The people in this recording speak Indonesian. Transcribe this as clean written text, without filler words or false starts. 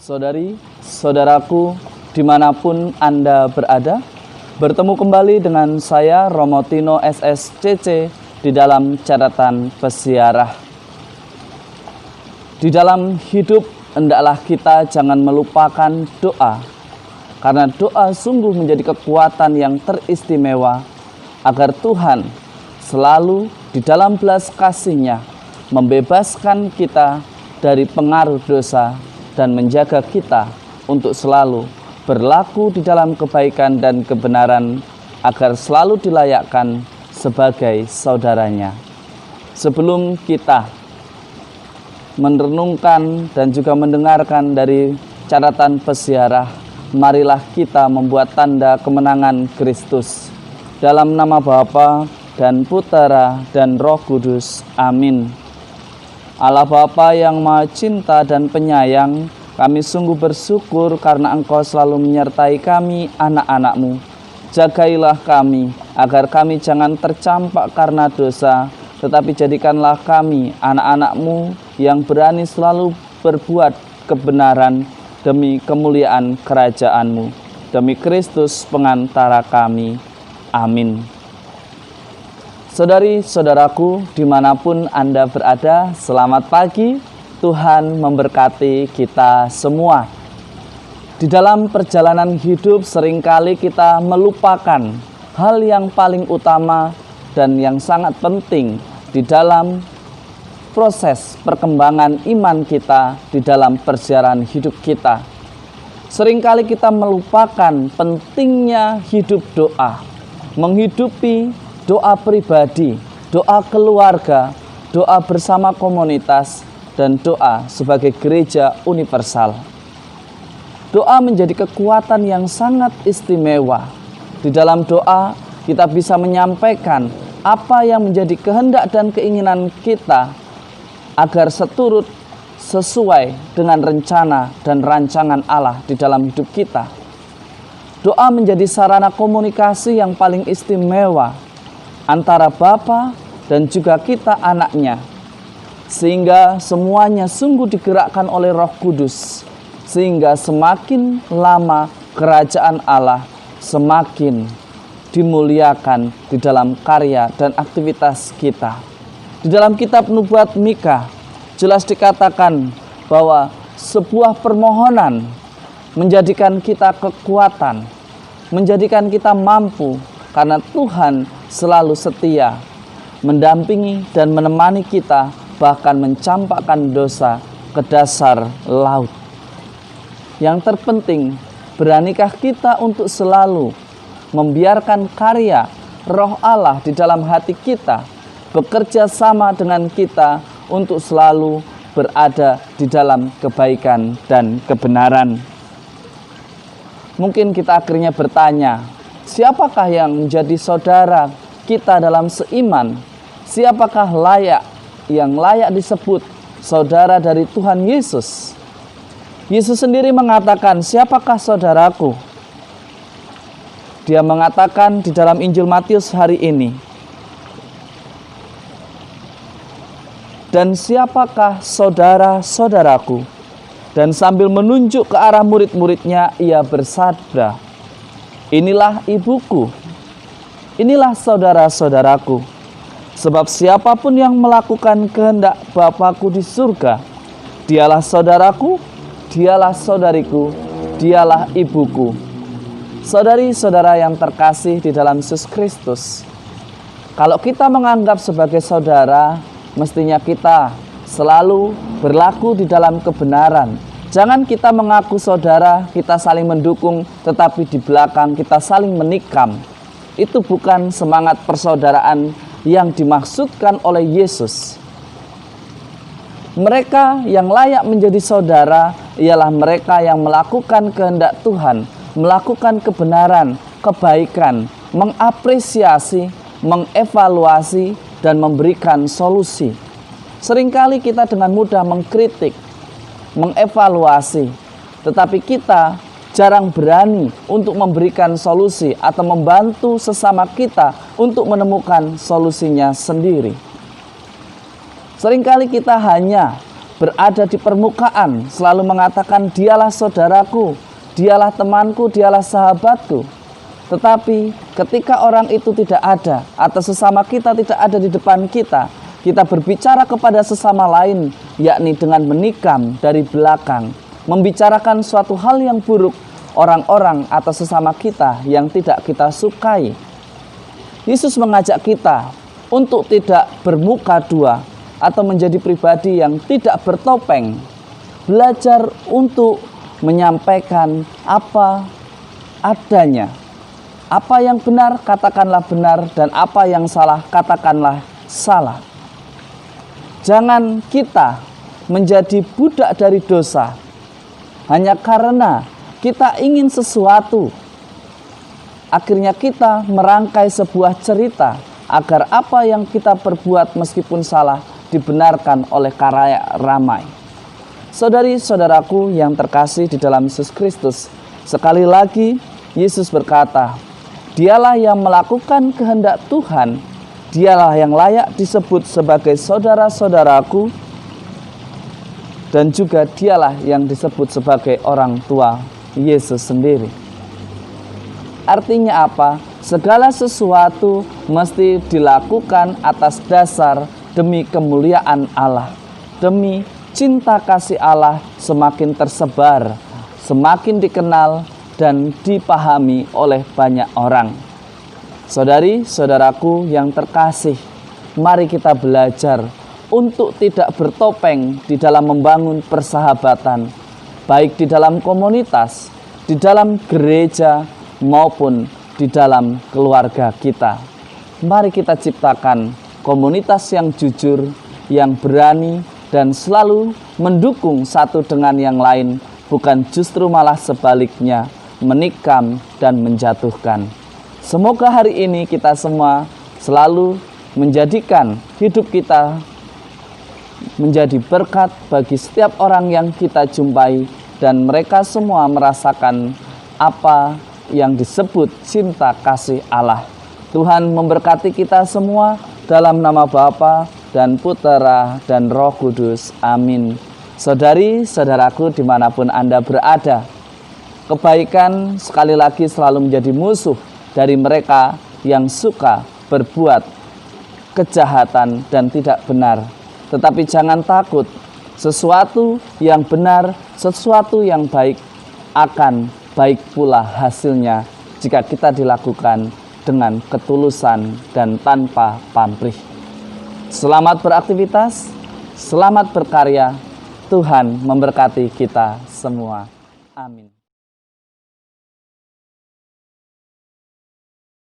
Saudari, saudaraku, dimanapun Anda berada, bertemu kembali dengan saya Romo Tino SSCC di dalam catatan peziarah. Di dalam hidup, hendaklah kita jangan melupakan doa, karena doa sungguh menjadi kekuatan yang teristimewa agar Tuhan selalu di dalam belas kasih-Nya membebaskan kita dari pengaruh dosa dan menjaga kita untuk selalu berlaku di dalam kebaikan dan kebenaran agar selalu dilayakkan sebagai saudaranya. Sebelum kita merenungkan dan juga mendengarkan dari catatan peziarah, marilah kita membuat tanda kemenangan Kristus. Dalam nama Bapa dan Putera dan Roh Kudus. Amin. Allah Bapa yang Maha Cinta dan Penyayang, kami sungguh bersyukur karena Engkau selalu menyertai kami, anak-anak-Mu. Jagailah kami, agar kami jangan tercampak karena dosa, tetapi jadikanlah kami, anak-anak-Mu, yang berani selalu berbuat kebenaran demi kemuliaan kerajaan-Mu. Demi Kristus pengantara kami. Amin. Saudari-saudaraku, dimanapun Anda berada, selamat pagi. Tuhan memberkati kita semua. Di dalam perjalanan hidup seringkali kita melupakan hal yang paling utama dan yang sangat penting di dalam proses perkembangan iman kita di dalam perjalanan hidup kita. Seringkali kita melupakan pentingnya hidup doa, menghidupi doa pribadi, doa keluarga, doa bersama komunitas, dan doa sebagai gereja universal. Doa menjadi kekuatan yang sangat istimewa. Di dalam doa kita bisa menyampaikan apa yang menjadi kehendak dan keinginan kita agar seturut sesuai dengan rencana dan rancangan Allah di dalam hidup kita. Doa menjadi sarana komunikasi yang paling istimewa antara Bapa dan juga kita anaknya, sehingga semuanya sungguh digerakkan oleh Roh Kudus, sehingga semakin lama kerajaan Allah semakin dimuliakan di dalam karya dan aktivitas kita. Di dalam kitab Nubuat Mika jelas dikatakan bahwa sebuah permohonan menjadikan kita kekuatan, menjadikan kita mampu, karena Tuhan selalu setia mendampingi dan menemani kita, bahkan mencampakkan dosa ke dasar laut. Yang terpenting, beranikah kita untuk selalu membiarkan karya Roh Allah di dalam hati kita bekerja sama dengan kita untuk selalu berada di dalam kebaikan dan kebenaran. Mungkin kita akhirnya bertanya, siapakah yang menjadi saudara kita dalam seiman? Siapakah yang layak disebut saudara dari Tuhan Yesus? Yesus sendiri mengatakan, siapakah saudaraku? Dia mengatakan di dalam Injil Matius hari ini, dan siapakah saudara-saudaraku? Dan sambil menunjuk ke arah murid-muridnya, ia bersabda, inilah ibuku, inilah saudara-saudaraku. Sebab siapapun yang melakukan kehendak Bapa-Ku di surga, dialah saudaraku, dialah saudariku, dialah ibuku. Saudari-saudara yang terkasih di dalam Yesus Kristus, kalau kita menganggap sebagai saudara, mestinya kita selalu berlaku di dalam kebenaran. Jangan kita mengaku saudara, kita saling mendukung, tetapi di belakang kita saling menikam. Itu bukan semangat persaudaraan yang dimaksudkan oleh Yesus. Mereka yang layak menjadi saudara ialah mereka yang melakukan kehendak Tuhan, melakukan kebenaran, kebaikan, mengapresiasi, mengevaluasi, dan memberikan solusi. Seringkali kita dengan mudah mengkritik, mengevaluasi, tetapi kita jarang berani untuk memberikan solusi atau membantu sesama kita untuk menemukan solusinya sendiri. Seringkali kita hanya berada di permukaan, selalu mengatakan dialah saudaraku, dialah temanku, dialah sahabatku. Tetapi ketika orang itu tidak ada atau sesama kita tidak ada di depan kita, kita berbicara kepada sesama lain, yakni dengan menikam dari belakang, membicarakan suatu hal yang buruk orang-orang atau sesama kita yang tidak kita sukai. Yesus mengajak kita untuk tidak bermuka dua atau menjadi pribadi yang tidak bertopeng. Belajar untuk menyampaikan apa adanya. Apa yang benar, katakanlah benar, dan apa yang salah, katakanlah salah. Jangan kita menjadi budak dari dosa hanya karena kita ingin sesuatu. Akhirnya kita merangkai sebuah cerita agar apa yang kita perbuat meskipun salah dibenarkan oleh khalayak ramai. Saudari-saudaraku yang terkasih di dalam Yesus Kristus, sekali lagi Yesus berkata, dialah yang melakukan kehendak Tuhan, dialah yang layak disebut sebagai saudara-saudaraku, dan juga dialah yang disebut sebagai orang tua Yesus sendiri. Artinya apa? Segala sesuatu mesti dilakukan atas dasar demi kemuliaan Allah, demi cinta kasih Allah semakin tersebar, semakin dikenal dan dipahami oleh banyak orang. Saudari-saudaraku yang terkasih, mari kita belajar untuk tidak bertopeng di dalam membangun persahabatan, baik di dalam komunitas, di dalam gereja, maupun di dalam keluarga kita. Mari kita ciptakan komunitas yang jujur, yang berani, dan selalu mendukung satu dengan yang lain, bukan justru malah sebaliknya, menikam dan menjatuhkan. Semoga hari ini kita semua selalu menjadikan hidup kita menjadi berkat bagi setiap orang yang kita jumpai, dan mereka semua merasakan apa yang disebut cinta kasih Allah. Tuhan memberkati kita semua dalam nama Bapa dan Putera dan Roh Kudus. Amin. Saudari-saudaraku dimanapun Anda berada, kebaikan sekali lagi selalu menjadi musuh dari mereka yang suka berbuat kejahatan dan tidak benar. Tetapi jangan takut, sesuatu yang benar, sesuatu yang baik akan baik pula hasilnya jika kita dilakukan dengan ketulusan dan tanpa pamrih. Selamat beraktivitas, selamat berkarya. Tuhan memberkati kita semua. Amin.